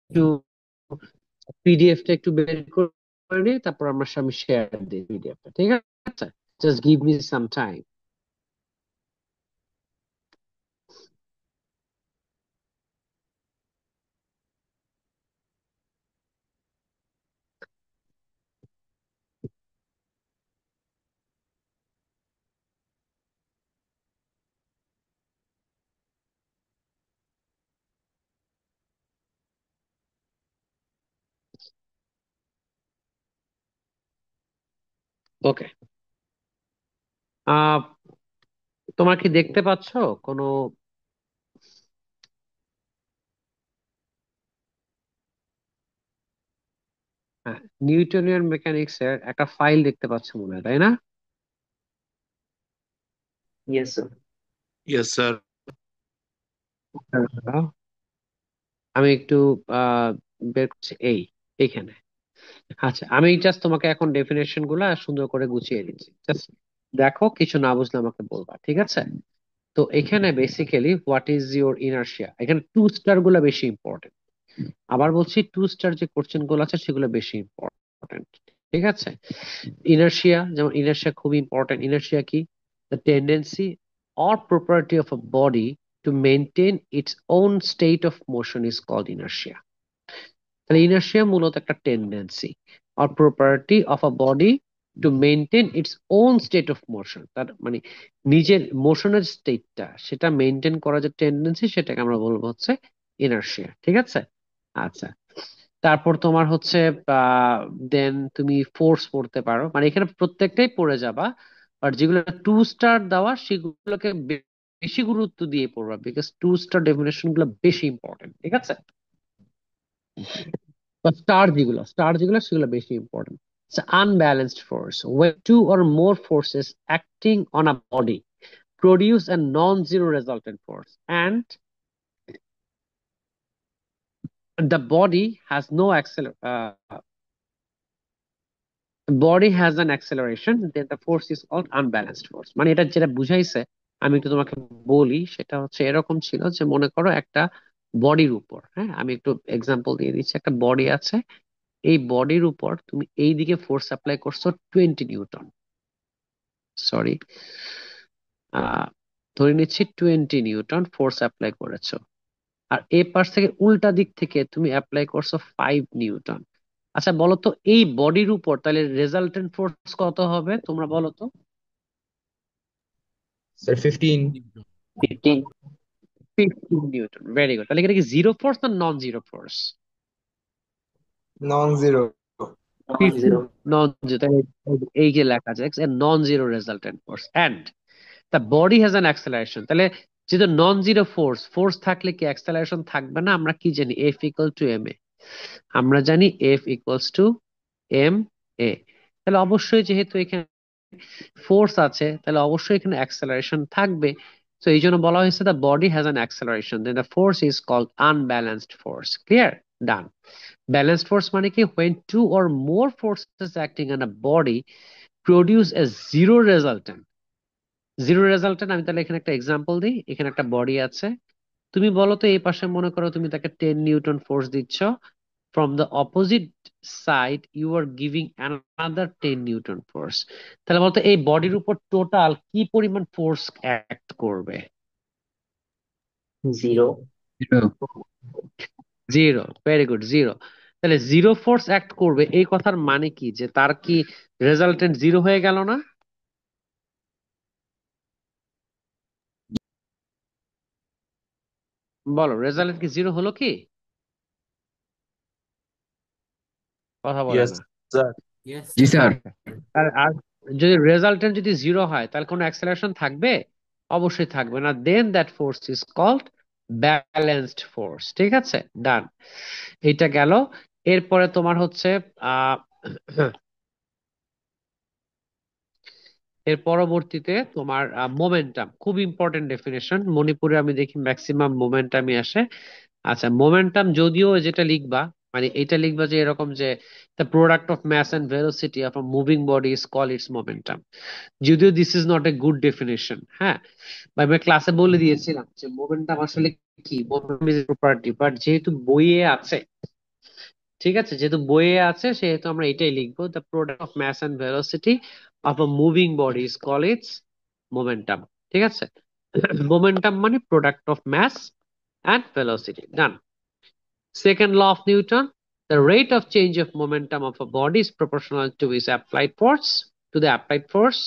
একটু পিডিএফটা একটু বের করে নিই, তারপর আমি শেয়ার দিই পিডিএফটা, ঠিক আছে? Just give me some time. Okay. আহ তোমার কি দেখতে পাচ্ছ কোনো নিউটনিয়ান মেকানিক্স এর একটা ফাইল দেখতে পাচ্ছ মনে হয়, তাই না? Yes, sir. Yes, sir. হ্যাঁ। আমি একটু আহ বের করছি এইখানে। আচ্ছা, আমি জাস্ট তোমাকে এখন ডেফিনেশন গুলা সুন্দর করে গুছিয়ে দিচ্ছি, জাস্ট দেখো, কিছু না বুঝলে আমাকে বলবা, ঠিক আছে? তো এখানে basically what is your inertia, এখানে টু স্টার গুলা বেশি ইম্পর্টেন্ট। আবার বলছি, টু স্টার যে কোশ্চেন গুলো আছে সেগুলো বেশি ইম্পর্টেন্ট, ঠিক আছে? ইনার্শিয়া, যেমন ইনার্শিয়া খুব ইম্পর্টেন্ট। ইনার্শিয়া কি? The tendency or property of a body to maintain its own state of motion is called inertia. তাহলে ইনার্শিয়া মূলত একটা tendency or property of a body to maintain its own state of motion, তার মানে নিজের মোশনের স্টেটটা সেটা maintain করার যে tendency, সেটাকে আমরা বলবো হচ্ছে ইনার্শিয়া, ঠিক আছে? আচ্ছা, তারপর তোমার হচ্ছে দেন তুমি ফোর্স পড়তে পারো, মানে এখানে প্রত্যেকটাই পড়ে যাবা, আর যেগুলো টু স্টার দেওয়া সেগুলোকে বেশি গুরুত্ব দিয়ে পড়বা, বিকজ টু স্টার ডেফিনেশন গুলো বেশি ইম্পর্টেন্ট, ঠিক আছে? বা স্টার যেগুলো সেগুলো বেশি important. Unbalanced force, when two or more forces acting on a body produce a non-zero resultant force and the body has an acceleration, then the force is called unbalanced force। মানে এটা যেটা বুঝাইছে, আমি একটু তোমাকে বলি, সেটা হচ্ছে এরকম ছিল যে মনে করো একটা বডির উপর, হ্যাঁ আমি একটু এক্সাম্পল দিয়ে দিচ্ছি, একটা বডি আছে, এই বডির উপর তুমি এই দিকে ফোর্স অ্যাপ্লাই করছো 20 নিউটন, সরি, আহ ধরে নিচ্ছি 20 নিউটন ফোর্স অ্যাপ্লাই করেছো। আর এ পাশ থেকে উল্টা দিক থেকে তুমি অ্যাপ্লাই করছো 5 নিউটন। আচ্ছা বলো তো, এই বডির উপর তাহলে রেজাল্টেন্ট ফোর্স কত হবে তোমরা বলো তো? Sir, 15. 15. 15 Newton, very good. তাহলে এটা কি জিরো ফোর্স না non zero force? Non-zero. Fifteen Non-zero. Non zero, তাহলে এই যে লেখা আছে non zero resultant force and the body has an acceleration. তাহলে যেহেতু নন জিরো ফোর্স, ফোর্স থাকলে কি অ্যাক্সেলারেশন থাকবে না? আমরা কি জানি, এফ ইকুয়াল টু এম এ। আমরা জানি এফ ইকুয়ালস টু এম এ। তাহলে অবশ্যই যেহেতু এখানে ফোর্স আছে, তাহলে অবশ্যই এখানে অ্যাক্সেলারেশন থাকবে। তো এই জন্য বলা হয়েছে the body has an acceleration, then the force is called unbalanced force. Clear? Done. Balanced force মানে কি? when two or more forces acting on a body produce a zero resultant। Zero resultant, আমি তাহলে এখানে একটা example দিই। এখানে একটা body আছে, তুমি বলো তো এই পাশে মনে করো তুমি তাকে 10 নিউটন ফোর্স দিচ্ছ, from the opposite side you are giving another 10 Newton force. তাহলে বলতো এই বডির উপর টোটাল কি পরিমাণ ফোর্স অ্যাক্ট করবে? Zero. Zero. Zero, very good, zero. তাহলে জিরো ফোর্স অ্যাক্ট করবে, এই কথার মানে কি, যে তার কি রেজাল্টেন্ট জিরো হয়ে গেল না? বলো, রেজাল্টেন্ট কি জিরো হলো কি? কথা বলে Yes, না। sir. Yes, জি স্যার। ওকে। আর আর যদি রেজাল্টেন্ট যদি জিরো হয়, তাহলে কোনো অ্যাক্সেলারেশন থাকবে? অবশ্যই থাকবে না। Then that force is called balanced force, ঠিক আছে? ডান, এইটা গেল। এরপরে তোমার হচ্ছে আহ এর পরবর্তীতে তোমার মোমেন্টাম, খুব ইম্পর্টেন্ট ডেফিনেশন। মণিপুরে আমি দেখি ম্যাক্সিমাম মোমেন্টামই আসে। আচ্ছা, মোমেন্টাম যদিও যেটা লিখবা, মানে এটা লিখবা যে এরকম যে the product of mass and velocity of a moving body is call its momentum. যদিও this is not a good definition, হ্যাঁ, বা আমি ক্লাসে বলে দিয়েছিলাম যে মোমেন্টাম আসলে কি, প্রপার্টি, বাট যেহেতু বইয়ে আছে ঠিক আছে, যেহেতু বইয়ে আছে সেহেতু আমরা এটাই লিখবো, the product of mass and velocity of a moving body is call its momentum. ঠিক আছে, মোমেন্টাম মানে product of mass and velocity. Done. Second law of Newton, the rate of change of momentum of a body is proportional to its applied force, to the applied force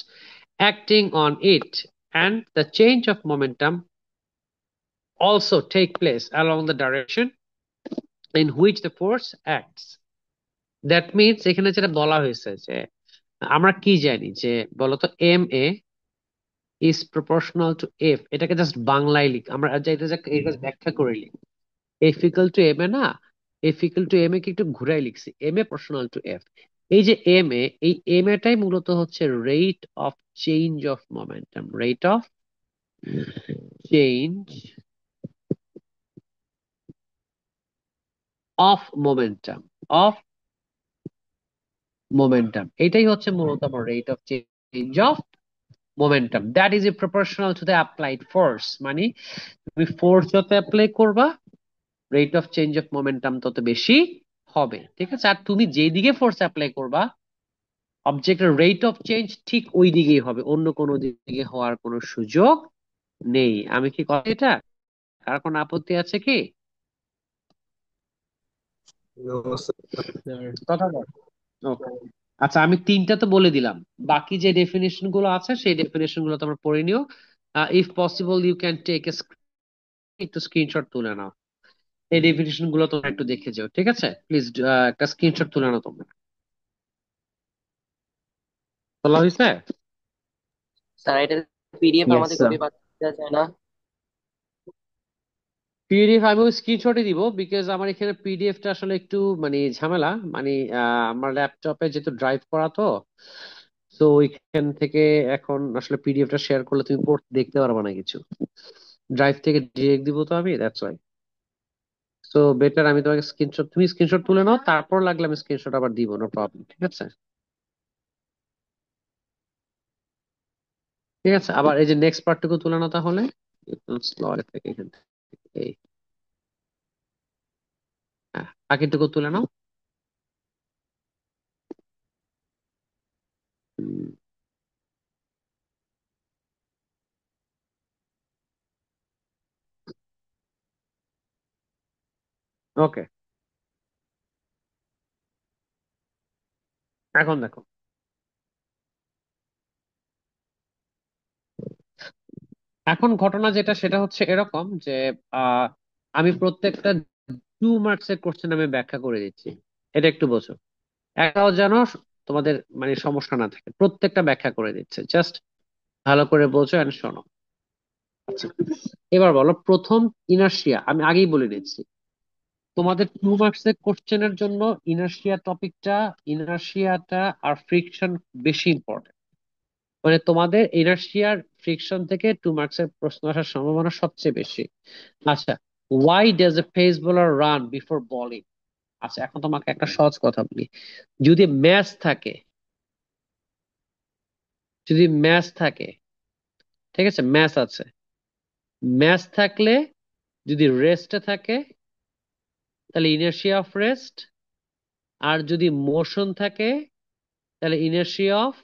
acting on it, and the change of momentum also take place along the direction in which the force acts. That means এখানে যেটা বলা হয়েছে যে আমরা কি জানি যে বলতো M A is proportional to F, এটাকে জাস্ট বাংলায় লিখ, আমরা এটা ব্যাখ্যা করে লিখ। F equal to M A না, F equal to M A কে একটু ঘুরাই লিখছি, M A proportional to F. এই যে এম এ, এই এম এটাই মূলত হচ্ছে rate of change of momentum, rate of change of momentum, of momentum, এটাই হচ্ছে মূলত আমার rate of change of momentum. That is a proportional to the applied force, মানে তুমি ফোর্স যত অ্যাপ্লাই করবা rate of change of momentum তত বেশি হবে। ঠিক আছে, আর তুমি যেদিকে ফোর্স অ্যাপ্লাই করবা অবজেক্টের রেট অফ চেঞ্জ ঠিক ওই দিকেই হবে, অন্য কোনো দিকে হওয়ার কোনো সুযোগ নেই। আমি কি কথা এটা, কার কোনো আপত্তি আছে কি? No, sir. কথা বল। ওকে, আচ্ছা আমি তিনটা তো বলে দিলাম, বাকি যে ডেফিনেশন গুলো আছে সেই ডেফিনেশন গুলো তোমরা পড়ে নিও। If possible you can take a, একটু স্ক্রিনশট তুলে নাও, এই ডেফিনেশন গুলো তোমরা একটু দেখে যাও। ঠিক আছে, প্লিজ একটা স্ক্রিনশট তুলে নাও তোমরা। তোলা হয়েছে? স্যার এটার পিডিএফ ইয়েস আমাদের স্যার। কপি পাঠাতে চায় না। পিডিএফ আমি ওই স্ক্রিনশটই দিব, বিকজ আমার এখানে পিডিএফটা আসলে একটু মানে ঝামেলা, মানে আমার ল্যাপটপে যেহেতু ড্রাইভ করা তো, তো ওইখান থেকে এখন আসলে পিডিএফটা শেয়ার করলে তুমি পড়তে দেখতে পারবে না কিছু, ড্রাইভ থেকে ডিরেক্ট দিব তো আমি, দ্যাটস ওয়াই। সো বেটার আমি তোমাকে স্ক্রিনশট, তুমি স্ক্রিনশট তুলে নাও, তারপর লাগলে আমি স্ক্রিনশট আবার দিব, নো প্রবলেম। ঠিক আছে, ঠিক আছে, আবার এই যে নেক্সট পার্টটুকু তুলে নাও তাহলে, স্লয় থেকে এখান থেকে এই, হ্যাঁ বাকিটুকু তুলে নাও। ওকে, এখন দেখো, এখন ঘটনা যেটা সেটা হচ্ছে এরকম যে আহ আমি প্রত্যেকটা 2 মার্কস এর কোশ্চেন আমি ব্যাখ্যা করে দিচ্ছি, এটা একটু বোঝো, একটাও যেন তোমাদের মানে সমস্যা না থাকে, প্রত্যেকটা ব্যাখ্যা করে দিচ্ছে, জাস্ট ভালো করে বোঝো এন্ড শোনো। আচ্ছা, এবার বলো প্রথম ইনার্শিয়া, আমি আগেই বলে দিচ্ছি তোমাদের 2 মার্কস এর কোশ্চেনের জন্য ইনার্শিয়া টপিকটা, ইনার্শিয়াটা আর ফ্রিকশন বেশি ইম্পর্টেন্ট, মানে তোমাদের ইনার্শিয়ার ফ্রিকশন থেকে 2 মার্কস এর প্রশ্ন আসার সম্ভাবনা সবচেয়ে বেশি। আচ্ছা, why does a pace bowler run before bowling? আচ্ছা এখন তোমাকে একটা সহজ কথা বলি, যদি ম্যাচ থাকে, যদি ম্যাচ থাকে, ঠিক আছে ম্যাচ আছে, ম্যাচ থাকলে যদি রেস্টে থাকে তাহলে ইনার্শিয়া অফ রেস্ট, আর যদি মোশন থাকে তাহলে ইনার্শিয়া অফ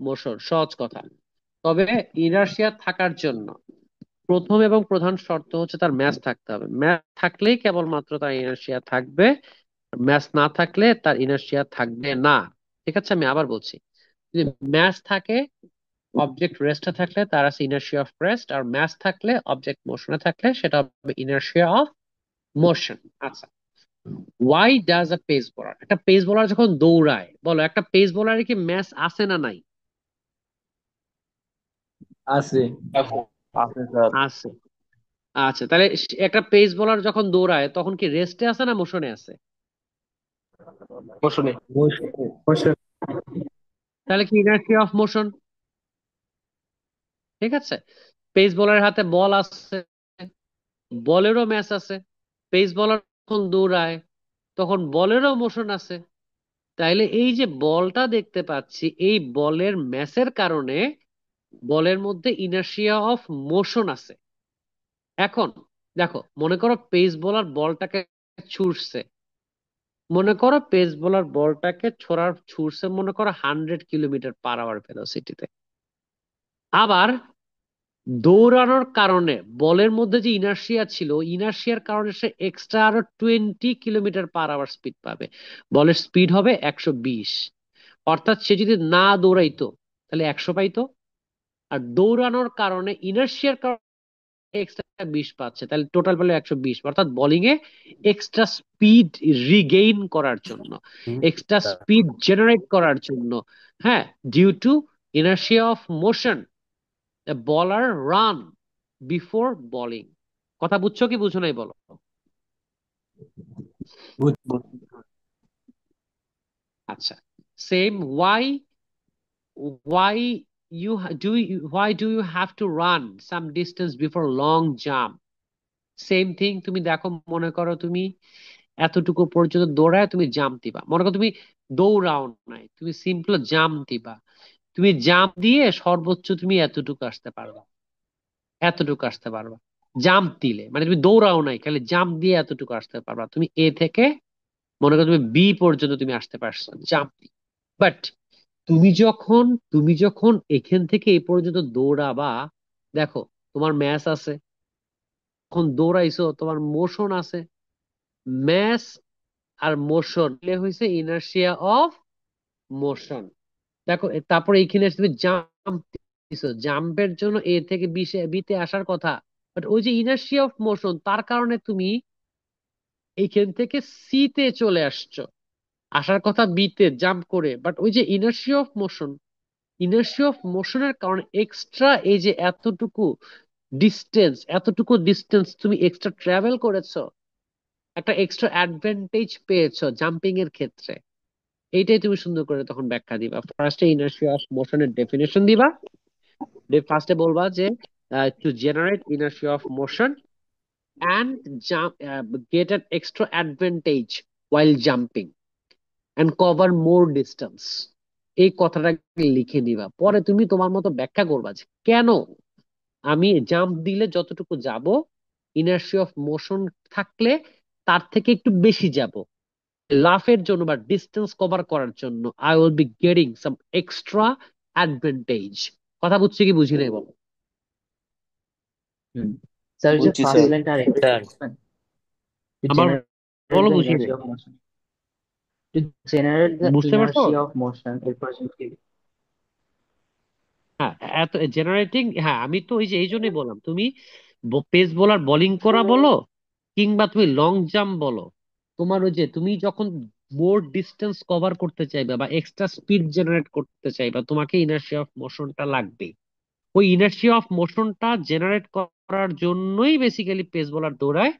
মোশন, সহজ কথা। তবে ইনার্শিয়া থাকার জন্য প্রথম এবং প্রধান শর্ত হচ্ছে তার ম্যাচ থাকতে হবে, ম্যাচ থাকলেই কেবলমাত্র তার ইনার্শিয়া থাকবে, ম্যাচ না থাকলে তার ইনার্শিয়া থাকবে না। ঠিক আছে, আমি আবার বলছি, যদি ম্যাচ থাকে, অবজেক্ট রেস্টে থাকলে তার আছে ইনার্শিয়া অফ রেস্ট, আর ম্যাচ থাকলে অবজেক্ট মোশনে থাকলে সেটা হবে ইনার্শিয়া অফ মোশন। আচ্ছা, why does a pace bowler, একটা পেস বোলার যখন দৌড়ায়, বলো একটা পেস বোলারে কি ম্যাচ আছে না নাই? আছে। আছে স্যার। আছে। আচ্ছা তাহলে একটা পেস বোলার যখন দৌড়ায় তখন কি রেস্টে আছে না মোশনে আছে? মৌসুমী। মৌসুমী। তাহলে কি ইনার্শিয়া অফ মোশন। ঠিক আছে, পেস বোলারের হাতে বল আছে, বলেরও ম্যাচ আছে, পেস বোলার যখন দৌড়ায় তখন বলেরও মোশন আছে, তাইলে এই যে বলটা দেখতে পাচ্ছি এই বলের ম্যাচের কারণে বলের মধ্যে ইনার্শিয়া অফ মোশন আছে। এখন দেখো, মনে করো পেস বোলার বলটাকে ছুড়ছে, মনে করো পেস বোলার বলটাকে ছুড়ছে মনে করো 100 কিলোমিটার পার আওয়ার ভেলোসিটিতে। আবার দৌড়ানোর কারণে বলের মধ্যে যে ইনার্শিয়া ছিল, ইনার্শিয়ার কারণে সে এক্সট্রা আরো 20 কিলোমিটার পার আওয়ার স্পিড পাবে। বলের স্পিড হবে 120। অর্থাৎ সে যদি না দৌড়াইতো তাহলে 100 পাইতো। আর দৌড়ানোর কারণে ইনার্শিয়ার কারণে এক্সট্রা 20 পাচ্ছে, তাহলে টোটাল পেলো 120। অর্থাৎ বোলিং এ এক্সট্রা স্পিড রিগেইন করার জন্য, এক্সট্রা স্পিড জেনারেট করার জন্য, হ্যাঁ, due to inertia of motion, a bowler run before bowling। কথা বুঝছো কি বুঝো নাই বলো? আচ্ছা, same why why do you have to run some distance before long jump? Same thing, তুমি দেখো, মনে করো তুমি এতটুকু পর্যন্ত দৌড়ায় তুমি জাম্প দিবা, মনে করো তুমি দৌড়াও নাই, তুমি সিম্পল জাম্প দিবা। তুমি জাম্প দিয়ে সর্বোচ্চ তুমি এতটুকু আসতে পারবা, এতটুকু আসতে পারবা। জাম্প দিলে মানে তুমি দৌড়াও নাই, খালি জাম্প দিয়ে এতটুকু আসতে পারবা তুমি, এ থেকে মনে করো তুমি বি পর্যন্ত তুমি আসতে পারছো জাম্প দিয়ে। বাট তুমি যখন এখান থেকে এই পর্যন্ত দৌড়াবা, দেখো তোমার ম্যাচ আছে, এখন দৌড়াইছো, তোমার মোশন আছে। ম্যাচ আর মোশন মিলে হয়েছে ইনার্শিয়া অফ মোশন। দেখো তারপরে এইখানে এসে তুমি জাম্প দিছো, জাম্পের জন্য এ থেকে বিতে আসার কথা। বাট ওই যে ইনার্শিয়া অফ মোশন, তার কারণে তুমি এইখান থেকে সি তে চলে আসছো, আসার কথা বিতে জাম্প করে। বাট ওই যে inertia of motion, inertia of মোশনের কারণে এক্সট্রা এই যে এতটুকু ডিস্টেন্স তুমি এক্সট্রা ট্রাভেল করেছো, একটা এক্সট্রা অ্যাডভান্টেজ পেয়েছো জাম্পিং এর ক্ষেত্রে। এইটাই তুমি সুন্দর করে তখন ব্যাখ্যা দিবা। ফার্স্টে ইনার্শিয়া অফ মোশনের ডেফিনেশন দিবা। ফার্স্টে বলবা যে to generate inertia of motion and get an extra advantage while jumping and cover more distance। এই কথাটা লিখে নিবা, পরে তুমি তোমার মতো ব্যাখ্যা করবা যে কেন আমি জাম্প দিলে যতটুকু যাব, ইনার্সি অফ মোশন থাকলে তার থেকে একটু বেশি যাব, লাফের জন্য বা ডিস্টেন্স কভার করার জন্য I will be getting some extra advantage. কথা বুঝছি কি বুঝি নাই বলো? হুম। স্যার যে বুঝছি ফার্স্ট স্যার। লাইনটা আরেকটু স্যার বলবেন? আবার জেনারেট বলো, দ্য বুঝি ইনার্জি নাই। Of motion, to generate the বুঝতে পারছো? ইনার্জি অফ মোশন, এরপর কি? হ্যাঁ, এত জেনারেটিং, হ্যাঁ আমি তো ওই যে এই জন্যই বললাম, তুমি পেস বোলার বোলিং করা বলো কিংবা তুমি লং জাম্প বলো, তোমার ওই যে তুমি যখন মোর ডিস্টেন্স কভার করতে চাইবা বা এক্সট্রা স্পিড জেনারেট করতে চাইবা, তোমাকে ইনার্শিয়া অফ মোশনটা লাগবে। ওই ইনার্শিয়া অফ মোশনটা জেনারেট করার জন্যই বেসিক্যালি পেস বোলার দৌড়ায়,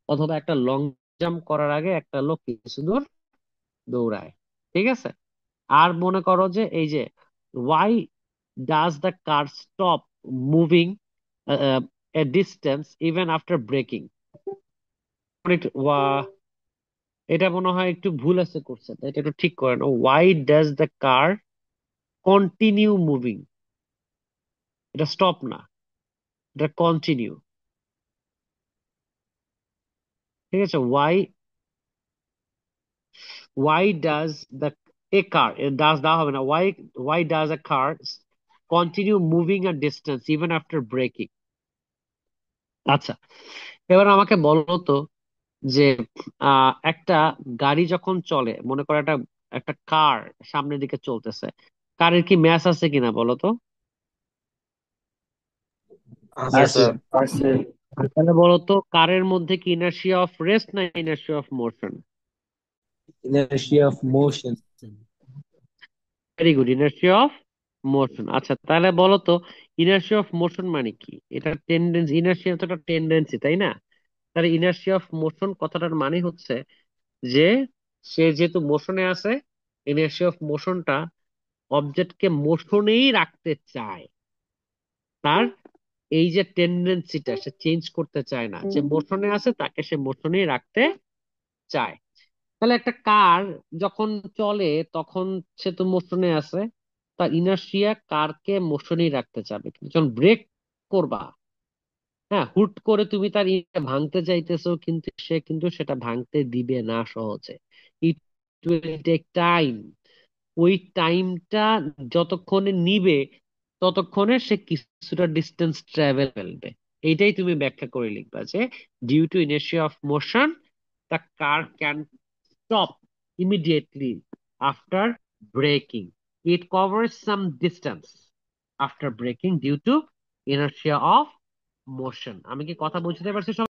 অথবা একটা লং জাম্প করার আগে একটা লোক কিছু দূর দৌড়ায়। ঠিক আছে? আর মনে করো যে এই যে why does the car stop moving a distance even after braking. এটা মনে হয় একটু ভুল আছে করছে, তাই এটা একটু ঠিক করেন। Why does the car continue moving, এটা স্টপ না, এটা কন্টিনিউ। ঠিক আছে? Why does the a car, does দেওয়া হবে না, why does a car continue moving a distance even after braking. আচ্ছা, এবার আমাকে বলো তো যে একটা গাড়ি যখন চলে, মনে করো একটা একটা কার সামনের দিকে চলতেছে, কারের কি ম্যাচ আছে কিনা বলো তো? আছে আছে স্যার। আছে। তাহলে বলো তো কারের মধ্যে কি ইনার্শিয়া অফ রেস্ট না inertia of motion? Inertia of motion. Very good, inertia of motion. আচ্ছা তাহলে বলো তো ইনার্শিয়া অফ মোশন মানে কি? এটা টেন্ডেন্সি, ইনার্শিয়া তো একটা টেন্ডেন্সি, তাই না? তাহলে ইনার্শিয়া অফ মোশন কথাটার মানে হচ্ছে যে সে যেহেতু মোশনে আছে, ইনার্শিয়া অফ মোশনটা অবজেক্টকে মোশনেই রাখতে চায়। তার এই যে টেন্ডেন্সিটা সে চেঞ্জ করতে চায় না, যে মোশনে আছে তাকে সে মোশনেই রাখতে চায়। তাহলে একটা কার যখন চলে তখন সে তো মোশনে আছে, তার ইনার্শিয়া কারকে মোশনেই রাখতে চাবে। কিন্তু যখন ব্রেক করবা, হ্যাঁ, হুট করে তুমি তার ভাঙতে চাইতেছো, কিন্তু সে কিন্তু সেটা ভাঙতে দিবে না সহজে। It will take time. ওই টাইমটা যতক্ষণে নিবে ততক্ষণে সে কিছুটা ডিস্টেন্স ট্রাভেল ফেলবে। এইটাই তুমি ব্যাখ্যা করে লিখবা যে due to inertia of motion the car can stop immediately after braking, it covers some distance after braking due to inertia of motion. আমি কি কথা বুঝতে পারছি সব?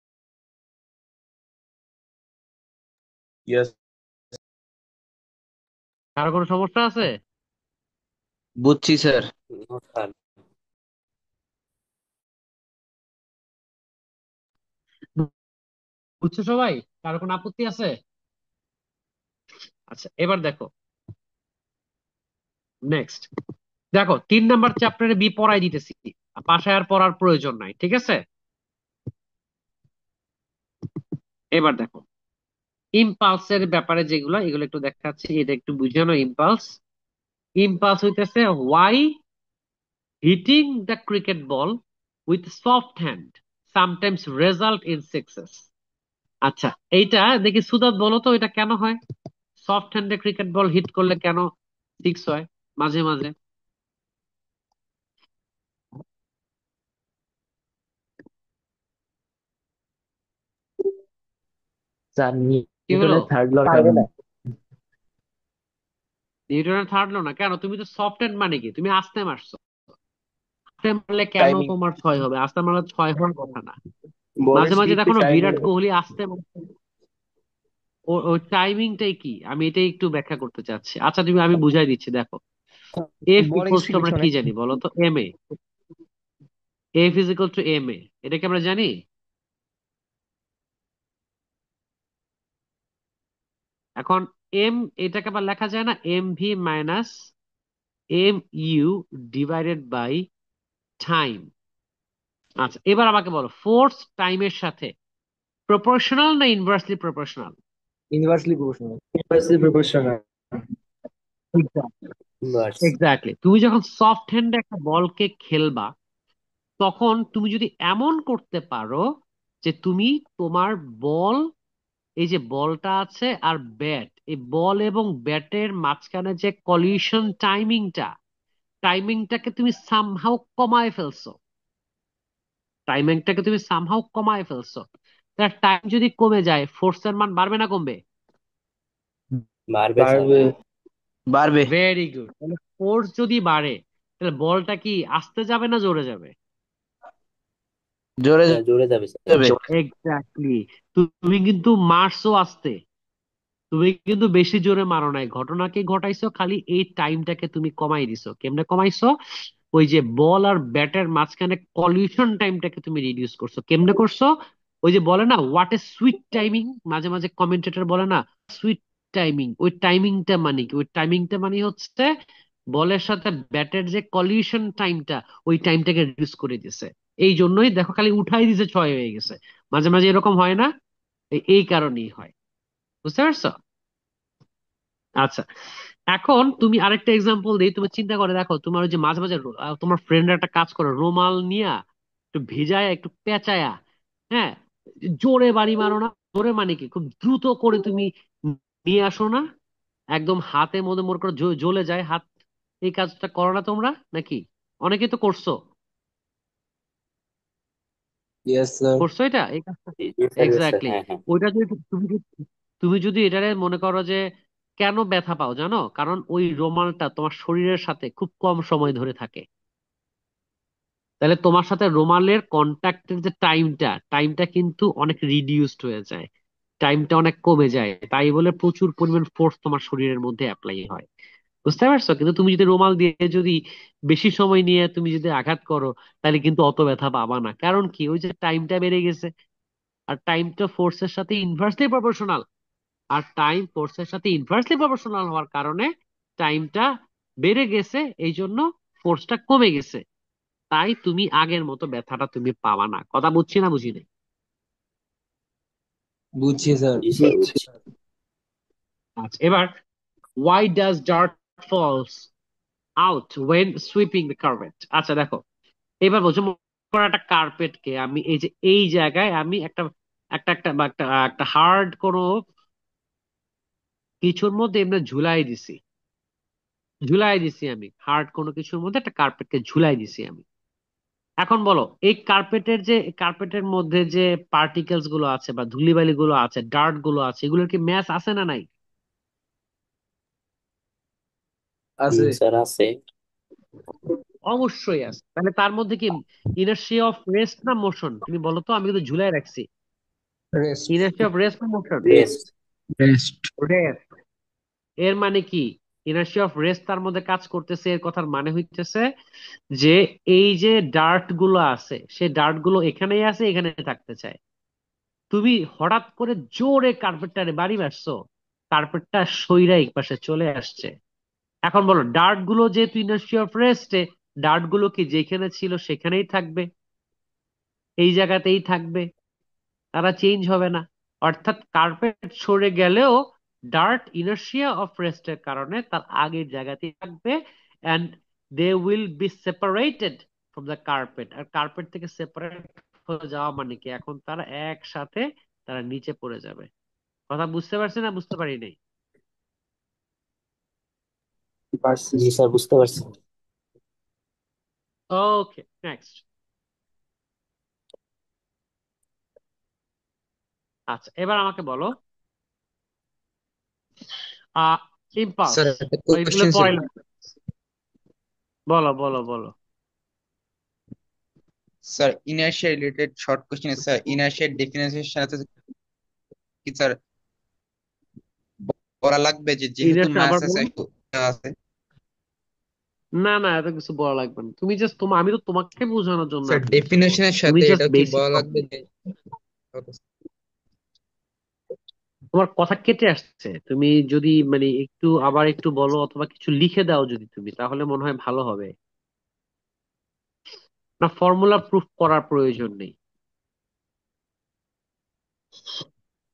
Yes. কারো কোনো সমস্যা আছে? বুঝছি স্যার। বুঝছো সবাই? কারো কোনো আপত্তি আছে? আচ্ছা, এবার দেখো নেক্সট। দেখো 3 নাম্বার চ্যাপ্টারে বি পড়াই দিতেছি, পাশে আর পড়ার প্রয়োজন নাই, ঠিক আছে? এবার দেখো ইম্পালসের ব্যাপারে যেগুলো, এগুলো একটু দেখাচ্ছি, এটা একটু বুঝে নাও। ইম্পালস, ইম্পালস হইতেছে why hitting the cricket ball with soft hand sometimes result in success. আচ্ছা, এইটা দেখি সুদাত বলো তো, এটা কেন হয়? সফট হ্যান্ডে ক্রিকেট বল হিট করলে কেন সিক্স হয় মাঝে মাঝে? স্যার কি হলো? নিউটনের থার্ড লর কারণে। নিউটনের থার্ড ল না কেন? তুমি তো সফট হ্যান্ড মানে কি, তুমি আস্তে মারছো। আস্তে মারলে কেন Timing. তোমার ছয় হবে? আস্তে মারলে ছয় হওয়ার কথা না। বলের মাঝে মাঝে স্পিড দেখো না টাইম। বিরাট কোহলি আস্তে মারছে, ওই টাইমিংটাই কি, আমি এটাই একটু ব্যাখ্যা করতে চাচ্ছি। আচ্ছা তুমি, আমি বুঝাই দিচ্ছি, দেখো এফ বলিং ইকুয়ালস টু স্পিড আমরা কি অনেক। জানি বলো তো? M A. F is equal to M A, এটা কি আমরা জানি? এখন এম, এটাকে আবার লেখা যায় না M V minus M U divided by time. আচ্ছা এবার আমাকে বলো ফোর্স টাইমের সাথে প্রপোর্শনাল না inversely proportional? Inversely proportional. Inversely proportional. Inverse. Exactly. তুমি যখন সফট হ্যান্ডে একটা বলকে খেলবা, তখন তুমি যদি এমন করতে পারো যে তুমি তোমার বল, এই যে বলটা আছে আর ব্যাট, এই বল এবং ব্যাটের মাঝখানে যে কলিশন টাইমিংটা, টাইমিংটাকে তুমি সামহাউ কমায় ফেলছো, টাইমিংটাকে তুমি সামহাউ কমায় ফেলছো। তার টাইম যদি কমে যায়, ফোর্সের মান বাড়বে না কমবে? বাড়বে স্যার। বাড়বে। বাড়বে। Very good. তাহলে ফোর্স যদি বাড়ে, তাহলে বলটা কি আস্তে যাবে না জোরে যাবে? জোরে জোরে যাবে স্যার। যাবে। এক্স্যাক্টলি। তুমি কিন্তু মারছো আস্তে, তুমি কিন্তু বেশি জোরে মারো নাই। ঘটনা কি ঘটাইছো, খালি এই টাইমটাকে তুমি কমাই দিছো। কেমনে কমাইছো? ওই যে বল আর ব্যাটের মাঝখানে কলিশন টাইমটাকে তুমি রিডিউস করছো। কেমনে করছো? ওই যে বলে না হোয়াট এ সুইট টাইমিং, মাঝে মাঝে কমেন্টেটর বলে না সুইট টাইমিং, ওই টাইমিংটা মানে কি? ওই টাইমিংটা মানে হচ্ছে বলের সাথে ব্যাটের যে কলিশন টাইমটা, ওই টাইমটাকে রিডিউস করে দিছে। এই জন্যই দেখো খালি উঠাই দিছে, ছয় হয়ে গেছে। মাঝে মাঝে এরকম হয় না? এই কারণেই হয়। বুঝতে পারছো? আচ্ছা, এখন তুমি আরেকটা এক্সাম্পল দিই। তুমি চিন্তা করে দেখো, তোমার ওই যে মাঝে মাঝে তোমার ফ্রেন্ড একটা কাজ করে, রুমাল নিয়া একটু ভিজায়া একটু পেঁচায়া, হ্যাঁ, জোরে বাড়ি মারো না, জোরে মানে কি খুব দ্রুত করে তুমি নিয়ে আসো না, একদম হাতে মধ্যে মোর করে জ্বলে যায় হাত। এই কাজটা করো না তোমরা নাকি? অনেকে তো করছো, ইয়েস স্যার। করছো এটা এই কাজটা। Yes sir, exactly. হ্যাঁ হ্যাঁ। ওইটা যদি তুমি যদি এটারে মনে করো যে কেন ব্যথা পাও জানো? কারণ ওই রোমালটা তোমার শরীরের সাথে খুব কম সময় ধরে থাকে। তাহলে তোমার সাথে রোমালের কন্ট্যাক্টের যে টাইমটা, টাইমটা কিন্তু অনেক রিডিউসড হয়ে যায়, টাইমটা অনেক কমে যায়। তাই বলে প্রচুর পরিমাণ ফোর্স তোমার শরীরের মধ্যে অ্যাপ্লাই হয়। বুঝতে পারছো? কিন্তু তুমি যদি রোমাল দিয়ে যদি বেশি সময় নিয়ে তুমি যদি আঘাত করো, তাহলে কিন্তু অত ব্যথা পাবা না। কারণ কি? ওই যে টাইমটা বেড়ে গেছে, আর টাইমটা ফোর্সের সাথে ইনভার্সলি প্রপোর্শনাল। আর টাইম ফোর্সের সাথে ইনভার্সলি প্রপোর্শনাল হওয়ার কারণে টাইমটা বেড়ে গেছে, এই জন্য ফোর্সটা কমে গেছে। তাই তুমি আগের মতো ব্যথাটা তুমি পাবা না। কথা বুঝছি না বুঝি নাই? বুঝছি স্যার। জি স্যার, বুঝছি। আচ্ছা এবার, why does dirt falls out when sweeping the carpet? আচ্ছা দেখো, এবার বলছো মনে করো একটা কার্পেটকে আমি এই যে এই জায়গায় আমি একটা একটা একটা বা একটা একটা হার্ড কোনো কিছুর মধ্যে এমনি ঝুলাই দিছি আমি হার্ড কোনো কিছুর মধ্যে একটা কার্পেটকে ঝুলাই দিছি আমি। এখন বলো এই কার্পেটের মধ্যে যে পার্টিকেলস গুলো আছে বা ধূলিবালি গুলো আছে ডার্ট গুলো আছে এগুলোর কি ম্যাস আছে না নাই? আছে। স্যার আছে। অবশ্যই আছে। তাহলে তার মধ্যে কি ইনার্শিয়া অফ রেস্ট না মোশন? তুমি বলো তো, আমি কিন্তু ঝুলাই রাখছি। রেস্ট। ইনার্শিয়া অফ রেস্ট না মোশন? রেস্ট। রেস্ট। রেস্ট। এর মানে কি ইনার্শিয়া অফ রেস্ট তার মধ্যে কাজ করতেছে, এর কথার মানে হইতেছে যে এই যে ডার্ট গুলো আছে সেই ডার্ট গুলো এখানেই আছে, এখানে থাকতে চায়। তুমি হঠাৎ করে জোরে কার্পেটটারে বাড়ি মারছো, কার্পেটটা সইরা এই পাশে চলে আসছে। এখন বলো ডার্ট গুলো যেহেতু ইনার্শিয়া অফ রেস্টে, ডার্ট গুলো কি যেখানে ছিল সেখানেই থাকবে, এই জায়গাতেই থাকবে, তারা চেঞ্জ হবে না। অর্থাৎ কার্পেট সরে গেলেও ডার্ট ইনার্শিয়া অফ রেস্টের কারণে তার আগের জায়গাতেই থাকবে, and they will be separated from the carpet. আর কার্পেট থেকে সেপারেট হয়ে যাওয়া মানে কি এখন তারা একসাথে তারা নিচে পড়ে যাবে। কথা বুঝতে পারছি না বুঝতে পারি নাই? পারছি। জি স্যার, বুঝতে পারছি। ওকে, নেক্সট। আচ্ছা এবার আমাকে বলো, আহ ইম্পালস, স্যার একটা এগুলো কোশ্চেন ছিল। পরে বলো বলো বলো। Sir inertia related short question sir, ইনার্শিয়ার ডেফিনেশনের সাথে কি স্যার বলা লাগবে যে যেহেতু ইনার্শিয়া মাস আবার আছে বলো। আছে। না না, এত কিছু বলা লাগবে না, তুমি জাস্ট আমি তো তোমাকে বোঝানোর জন্য স্যার এত কিছু ডেফিনেশনের বলছি, তুমি সাথে জাস্ট এটা কি বেসিক। বলা লাগবে যে তোমার কথা কেটে আসছে, তুমি যদি মানে একটু আবার একটু বলো অথবা কিছু লিখে দাও যদি তুমি, তাহলে মনে হয় ভালো হবে। না, ফর্মুলা প্রুফ করার প্রয়োজন নেই।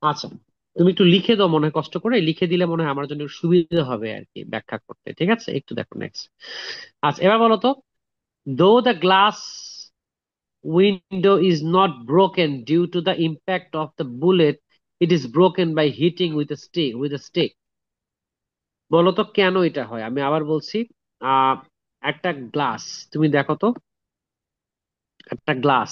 আচ্ছা তুমি একটু লিখে দাও, মনে হয় কষ্ট করে লিখে দিলে মনে হয় আমার জন্য একটু সুবিধা হবে আর কি ব্যাখ্যা করতে। ঠিক আছে, একটু দেখো নেক্সট। আচ্ছা এবার বলো তো, দো the glass window is not broken due to the impact of the bullet, it is broken by hitting with a stick. বলো তো কেন এটা হয়? আমি আবার বলছি। আহ একটা গ্লাস, তুমি দেখো তো, একটা গ্লাস,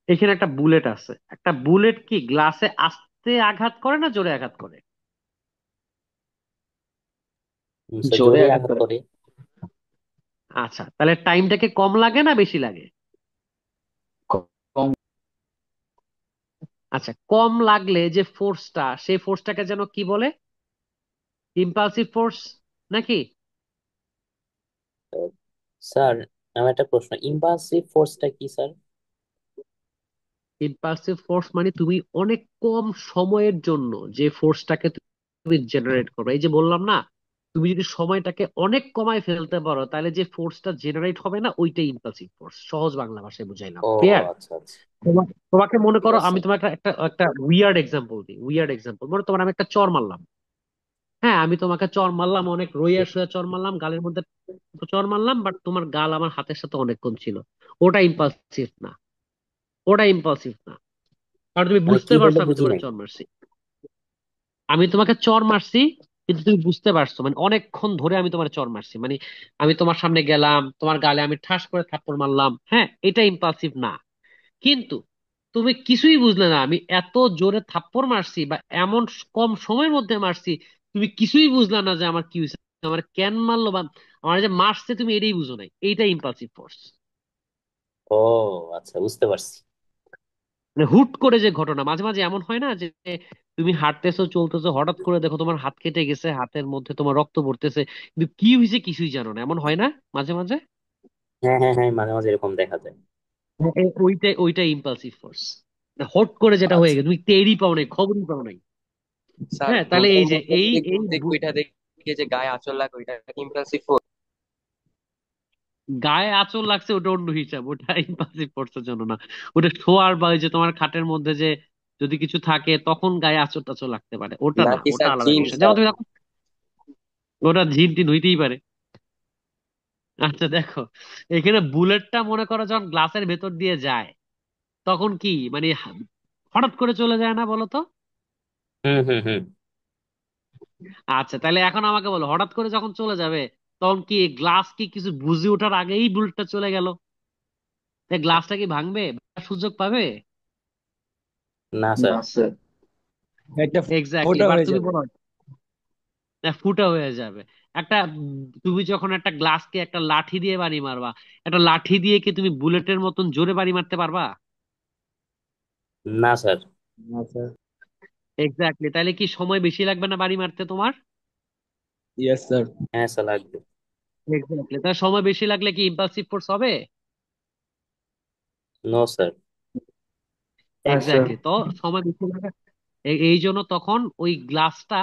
এখানে একটা বুলেট আছে, একটা বুলেট কি গ্লাসে আস্তে আঘাত করে না জোরে আঘাত করে? স্যার জোরে জোরে আঘাত আঘাত করে। করে। আচ্ছা তাহলে টাইমটাকে কম লাগে না বেশি লাগে? কম। আচ্ছা কম লাগলে যে ফোর্সটা, সেই ফোর্সটাকে যেন কি বলে? ইম্পালসিভ ফোর্স নাকি? স্যার আমার একটা প্রশ্ন, ইম্পালসিভ ফোর্সটা কি স্যার? ইম্পালসিভ ফোর্স মানে তুমি অনেক কম সময়ের জন্য যে ফোর্সটাকে তুমি জেনারেট করবে। এই যে বললাম না, তুমি যদি সময়টাকে অনেক কমায় ফেলতে পারো তাহলে যে ফোর্সটা জেনারেট হবে না, ওইটাই ইম্পালসিভ ফোর্স। সহজ বাংলা ভাষায় বুঝাইলাম, ও ক্লিয়ার? আচ্ছা আচ্ছা। তোমাকে মনে করো, ইয়েস আমি স্যার। তোমাকে একটা একটা উইয়ার্ড এক্সাম্পল দিই, উইয়ার্ড এক্সাম্পল মনে তোমার আমি একটা চর মারলাম। হ্যাঁ আমি তোমাকে চর মারলাম, অনেক রইয়া সইয়া চর মারলাম, গালের মধ্যে চর মারলাম, বাট তোমার গাল আমার হাতের সাথে অনেকক্ষণ ছিল। ওটা ইম্পালসিভ না, ওটা ইম্পালসিভ না, কারণ তুমি মানে বুঝতে কি পারছো বললো আমি বুঝি তোমার নাই। চর মারছি। আমি তোমাকে চর মারছি কিন্তু তুমি বুঝতে পারছো, মানে অনেকক্ষণ ধরে আমি তোমার চর মারছি, মানে আমি তোমার সামনে গেলাম, তোমার গালে আমি ঠাস করে থাপ্পড় মারলাম, হ্যাঁ এটা ইম্পালসিভ না। কিন্তু তুমি কিছুই বুঝলে না আমি এত জোরে থাপ্পড় মারছি বা এমন কম সময়ের মধ্যে মারছি, তুমি কিছুই বুঝলে না যে আমার কি হয়েছে, আমার কেন মারলো বা আমার যে মারছে তুমি এটাই বুঝো নাই, এইটা ইম্পালসিভ ফোর্স। ও আচ্ছা, বুঝতে পারছি। মানে হুট করে যে ঘটনা, মাঝে মাঝে এমন হয় না যে তুমি হাঁটতেছো চলতেছো হঠাৎ করে দেখো তোমার হাত কেটে গেছে, হাতের মধ্যে তোমার রক্ত পড়তেছে, কিন্তু কি হয়েছে কিছুই জানো না, এমন হয় না মাঝে মাঝে? হ্যাঁ হ্যাঁ হ্যাঁ, মাঝে মাঝে এরকম দেখা যায়। ওইটাই ইম্পালসিভ ফোর্স। হট করে যেটা হয়ে আচ্ছা। গেছে, তুমি টেরই পাও নাই, খবরই পাও নাই। স্যার হ্যাঁ তাহলে এই ঘুমের যে মধ্যে এই যদি এই ঘুম থেকে ওইটা দেখে যে গায়ে আঁচড় লাগে, ওইটা কি ইমপ্রেসিভ ফোর্স? গায়ে আঁচড় লাগছে ওটা অন্য হিসাব, ওটা ইম্পালসিভ ফোর্সের জন্য না। ওটা শোয়ার বা ওই যে তোমার খাটের মধ্যে যে যদি কিছু থাকে তখন গায়ে আঁচড় টাচড় লাগতে পারে, ওটা না, নাকি ওটা স্যার আলাদা জিন বিষয়। যেমন স্যার? তুমি দেখো, ওটা ঝিন টিন হইতেই পারে। আচ্ছা দেখো, এখানে বুলেটটা মনে করো যখন গ্লাসের ভেতর দিয়ে যায় তখন কি মানে হঠাৎ করে চলে যায় না বলো তো? হুম হুম হুম। আচ্ছা, তাহলে এখন আমাকে বলো, হঠাৎ করে যখন চলে যাবে তখন কি গ্লাস কি কিছু বুঝে ওঠার আগেই বুলেটটা চলে গেল, তাই গ্লাসটা কি ভাঙবে, সুযোগ পাবে? না স্যার। না স্যার, একটা এক্স্যাক্টলি, ফোঁটা এবার হয়ে তুমি যাবে। বলো। ফুটা হয়ে যাবে। একটা তুমি যখন একটা গ্লাসকে একটা লাঠি দিয়ে বাড়ি মারবা, একটা লাঠি দিয়ে কি তুমি বুলেটের মতন জোরে বাড়ি মারতে পারবা? না স্যার। না স্যার। এক্স্যাক্টলি, তাহলে কি সময় বেশি লাগবে না বাড়ি মারতে তোমার? Yes sir. হ্যাঁ স্যার লাগবে। এক্স্যাক্টলি, তাহলে সময় বেশি লাগলে কি ইম্পালসিভ ফোর্স হবে? No sir. না স্যার। এক্স্যাক্টলি, তো সময় বেশি লাগে। এই জন্য তখন ওই গ্লাসটা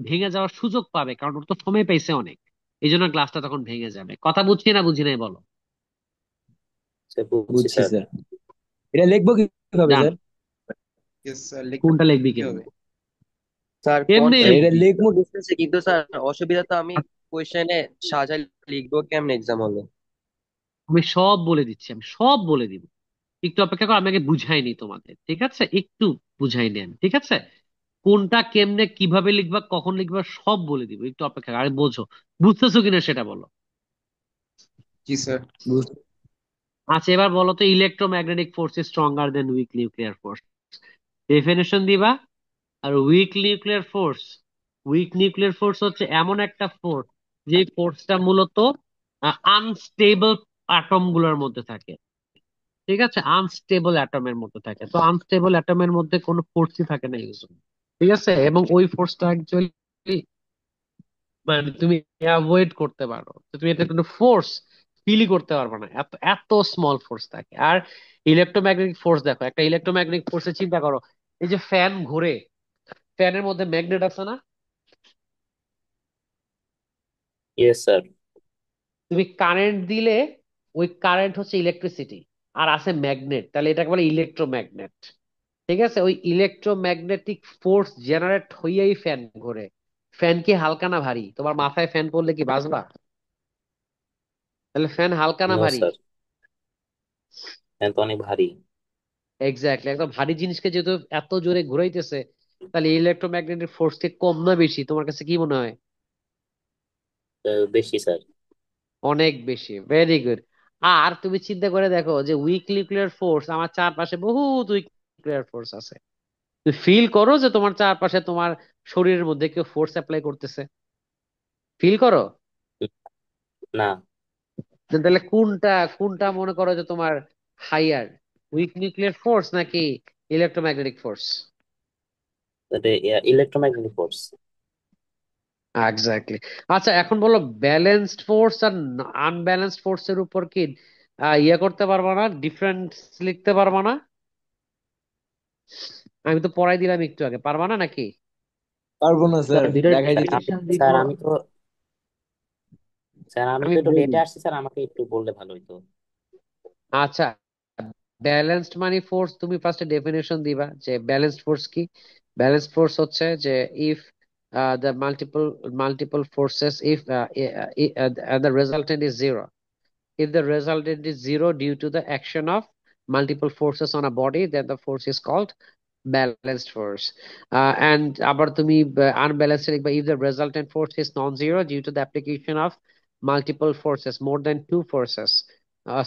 ভেঙে যাওয়ার সুযোগ পাবে, কারণ ওর তো সময় পাইছে অনেক। এই জন্য গ্লাসটা তখন ভেঙে যাবে। কথা বুঝছি না বুঝি নাই বলো? স্যার বুঝছি বুঝছি স্যার। স্যার। এটা লিখবো কিভাবে ডান। স্যার? ইয়েস স্যার, লিখতে কোনটা লিখবি হবে। কেমনে? স্যার কেমনে স্যার কনসেপ্ট এটা লিখবি? লিখবো। বুঝতেছি, কিন্তু স্যার অসুবিধা তো আমি কোয়েশ্চেনে সাজা লিখবো কেমনে এক্সাম হলে। আমি সব বলে দিচ্ছি, আমি সব বলে দিব। একটু অপেক্ষা করো, আমি আগে বুঝাইনি তোমাদের, ঠিক আছে? একটু বুঝাইনি আমি, ঠিক আছে? কোনটা কেমনে কিভাবে লিখবা কখন লিখবা সব বলে দিব, একটু অপেক্ষা করো, আরে বোঝো। বুঝতেছো কিনা সেটা বলো। জি স্যার। বুঝ- আচ্ছা, এবার বলো তো, electromagnetic force is stronger than weak nuclear force. Definition দিবা। আর weak nuclear force, weak nuclear force হচ্ছে এমন একটা ফোর্স যে ফোর্সটা মূলত আনস্টেবল অ্যাটম গুলোর মধ্যে থাকে। ঠিক আছে, আনস্টেবল অ্যাটমের মধ্যে থাকে। তো আনস্টেবল অ্যাটমের মধ্যে কোনো ফোর্সই থাকে না ইউজুয়ালি। ঠিক আছে, এবং ওই ফোর্সটা অ্যাকচুয়ালি মানে তুমি অ্যাভয়েড করতে পারো, তো তুমি এটা কোনো ফোর্স ফিলই করতে পারবে না, এত এত স্মল ফোর্স থাকে। আর ইলেকট্রোম্যাগনেটিক ফোর্স দেখো, একটা ইলেকট্রোম্যাগনেটিক ফোর্সে চিন্তা করো, এই যে ফ্যান ঘুরে, ফ্যানের মধ্যে ম্যাগনেট আছে না? Yes sir. তুমি কারেন্ট দিলে ওই কারেন্ট হচ্ছে ইলেকট্রিসিটি, আর আছে ম্যাগনেট, তাহলে এটাকে বলে ইলেকট্রোম্যাগনেট। ঠিক আছে, ওই ইলেকট্রোম্যাগনেটিক ফোর্স জেনারেট হইয়াই ফ্যান ঘোরে। ফ্যান কি হালকা না ভারী? তোমার মাথায় ফ্যান পড়লে কি বাজবা? তাহলে ফ্যান হালকা না নো ভারী? স্যার। হ্যাঁ তো অনেক ভারী। এক্স্যাক্টলি, একদম ভারী জিনিসকে যেহেতু এত জোরে ঘুরাইতেছে, তাহলে ইলেকট্রোম্যাগনেটিক ফোর্স কি কম না বেশি, তোমার কাছে কি মনে হয়? বেশি স্যার। অনেক বেশি, ভেরি গুড। আর তুমি চিন্তা করে দেখো যে উইক নিউক্লিয়ার ফোর্স, আমার চারপাশে বহুত উইক নিউক্লিয়ার ফোর্স আছে। তুমি ফিল করো যে তোমার চারপাশে তোমার শরীরের মধ্যে কেউ ফোর্স অ্যাপ্লাই করতেছে? ফিল করো? না। তাহলে কোনটা কোনটা মনে করো যে তোমার হাইয়ার, উইক নিউক্লিয়ার ফোর্স নাকি electromagnetic force? Electromagnetic force. Exactly. আচ্ছা, এখন বলো, ব্যালেন্সড ফোর্স আর আনব্যালেন্সড ফোর্স এর উপর কি ইয়ে করতে পারবা না, ডিফারেন্স লিখতে পারবা না? আমি তো পড়াই দিলাম একটু আগে, পারবা না নাকি? পারবো না স্যার, স্যার দুইটার দেখাই দিতে। ডেফিনেশন দিব। স্যার আমি তো স্যার আমি আমি তো একটু বলি, লেটে আসছি স্যার, আমাকে একটু বললে ভালো হতো। আচ্ছা, ব্যালেন্সড মানে ফোর্স, তুমি ফার্স্টে ডেফিনেশন দিবা যে ব্যালেন্সড ফোর্স কি। ব্যালেন্সড ফোর্স হচ্ছে যে if the multiple forces, if the resultant is zero, if the resultant is zero due to the action of multiple forces on a body, then the force is called balanced force. And আবার তুমি unbalanced লিখবা, if the resultant force is non-zero due to the application of multiple forces, more than two forces,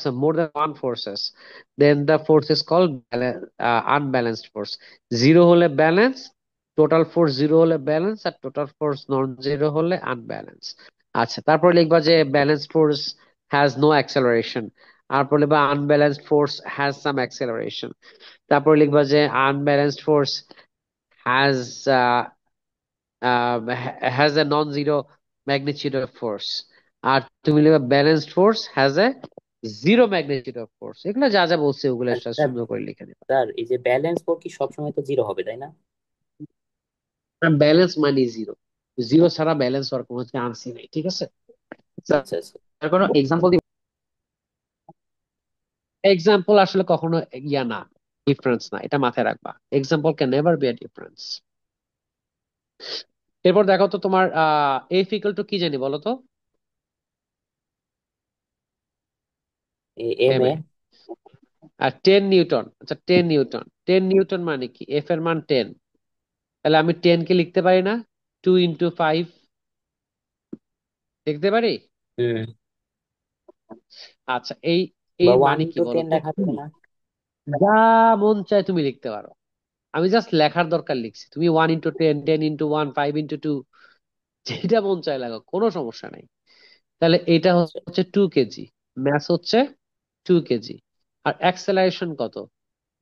so more than one forces, then the force is called unbalanced force. Zero হলে balance, total force zero হলে balance, আর total force non zero হলে unbalance. আচ্ছা, তারপর লিখবা যে balanced force has no acceleration, তারপর লিখবা unbalanced force has some acceleration, তারপর লিখবা যে unbalanced force has has a non-zero magnitude of force, আর তুমি লিখবা balanced force has a zero magnitude of force। এগুলো যা যা বলছে ওগুলো আর স্যার, সুন্দর করে লিখে দিবা। স্যার এই যে ব্যালেন্স ফোর কি সবসময় তো জিরো হবে তাই না? ব্যালেন্স মানে জিরো, জিরো ছাড়া ব্যালেন্স হওয়ার কোনো চান্সই নেই, ঠিক আছে? আচ্ছা আচ্ছা। স্যার কোনো এক্সাম্পল দিব? এক্সাম্পল আসলে কখনো ইয়া না, ডিফারেন্স না, এটা মাথায় রাখবা। Example can never be a difference. এরপর দেখো তো, তোমার এফ ইকুয়াল টু কি জানি বলো তো? M M A. A. R 10 Newton, আচ্ছা 10 নিউটন, 10 নিউটন মানে কি? এফ এর মান 10, তাহলে আমি 10 কে লিখতে পারি না? 2 × 5 লিখতে পারি? হুম। আচ্ছা, এই বা এর ওয়ান মানে কি ইন্টু বলো টেন তো? লেখা যাবে না? যা মন চায় তুমি লিখতে পারো, আমি জাস্ট লেখার দরকার লিখছি। তুমি 1 × 10, 10 × 1, 5 × 2, যেটা মন চায় লাগো, কোনো সমস্যা নাই। তাহলে এটা আচ্ছা। হচ্ছে 2 কেজি, ম্যাস হচ্ছে 2 কেজি। আর অ্যাক্সেলারেশন কত?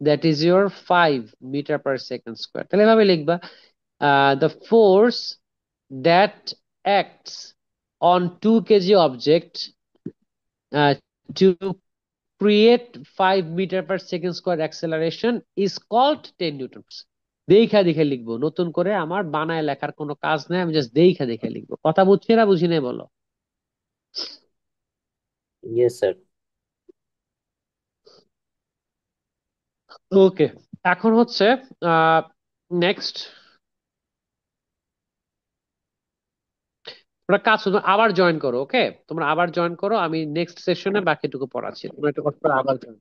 That is your 5 metre per second square. তাহলে এভাবে লিখবা, the force that acts on 2 KG object to create 5 metre per second square acceleration is called 10 newton. দেখা দেখে লিখবো, নতুন করে আমার বানায় লেখার কোনো কাজ নাই, আমি জাস্ট দেখা দেখে লিখবো। কথা বুঝছি না বুঝি নাই বলো? Yes sir. ওকে, এখন হচ্ছে নেক্সট তোমরা কাজ শুধু আবার জয়েন করো। ওকে, তোমরা আবার জয়েন করো, আমি নেক্সট সেশনে বাকিটুকু পড়াচ্ছি, তোমরা একটু কষ্ট করে আবার জয়েন।